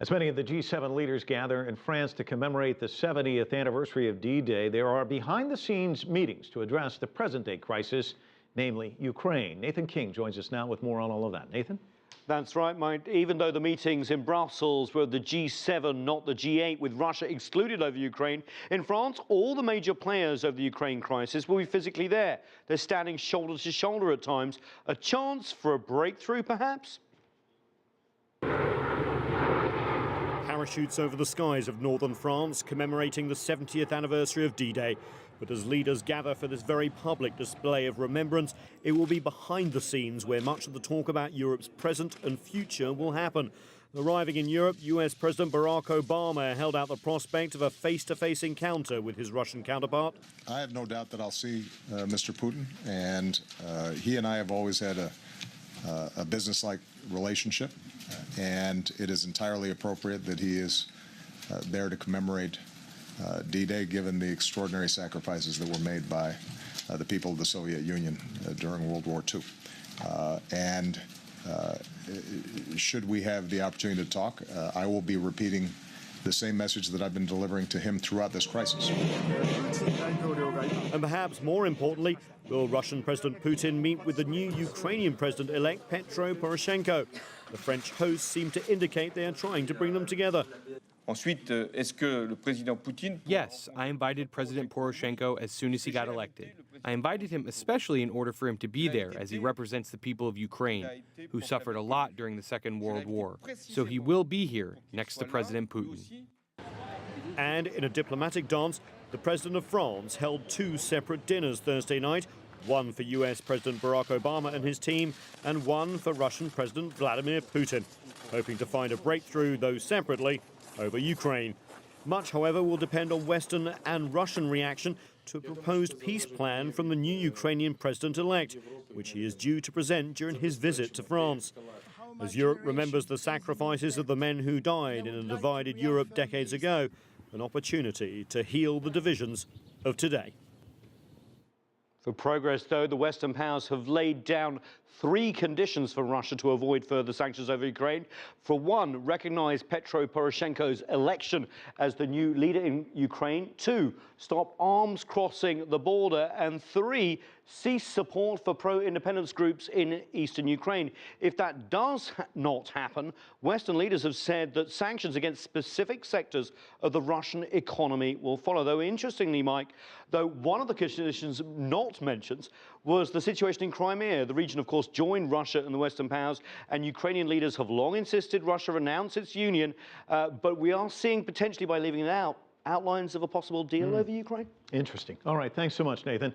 As many of the G7 leaders gather in France to commemorate the 70th anniversary of D-Day, there are behind-the-scenes meetings to address the present-day crisis, namely Ukraine. Nathan King joins us now with more on all of that. Nathan? That's right, Mike. Even though the meetings in Brussels were the G7, not the G8, with Russia excluded over Ukraine, in France, all the major players of the Ukraine crisis will be physically there. They're standing shoulder to shoulder at times. A chance for a breakthrough, perhaps? Parachutes over the skies of northern France, commemorating the 70th anniversary of D-Day. But as leaders gather for this very public display of remembrance, it will be behind the scenes where much of the talk about Europe's present and future will happen. Arriving in Europe, US President Barack Obama held out the prospect of a face-to-face encounter with his Russian counterpart. I have no doubt that I'll see Mr. Putin, and he and I have always had a business-like relationship, and it is entirely appropriate that he is there to commemorate D-Day, given the extraordinary sacrifices that were made by the people of the Soviet Union during World War II. Should we have the opportunity to talk, I will be repeating the same message that I've been delivering to him throughout this crisis. And perhaps more importantly, will Russian President Putin meet with the new Ukrainian President-elect Petro Poroshenko? The French hosts seem to indicate they are trying to bring them together. Yes, I invited President Poroshenko as soon as he got elected. I invited him especially in order for him to be there, as he represents the people of Ukraine, who suffered a lot during the Second World War. So he will be here next to President Putin. And in a diplomatic dance, the President of France held two separate dinners Thursday night, one for US President Barack Obama and his team, and one for Russian President Vladimir Putin, hoping to find a breakthrough, though separately, over Ukraine. Much, however, will depend on Western and Russian reaction to a proposed peace plan from the new Ukrainian president-elect, which he is due to present during his visit to France. As Europe remembers the sacrifices of the men who died in a divided Europe decades ago, an opportunity to heal the divisions of today. For progress, though, the Western powers have laid down three conditions for Russia to avoid further sanctions over Ukraine. For one, recognize Petro Poroshenko's election as the new leader in Ukraine. Two, stop arms crossing the border. And three, cease support for pro-independence groups in eastern Ukraine. If that does not happen, Western leaders have said that sanctions against specific sectors of the Russian economy will follow. Though interestingly, Mike, one of the conditions not mentioned was the situation in Crimea. The region, of course, joined Russia and the Western powers, and Ukrainian leaders have long insisted Russia renounce its union. But we are seeing, potentially by leaving it out, outlines of a possible deal over Ukraine. Interesting. All right, thanks so much, Nathan.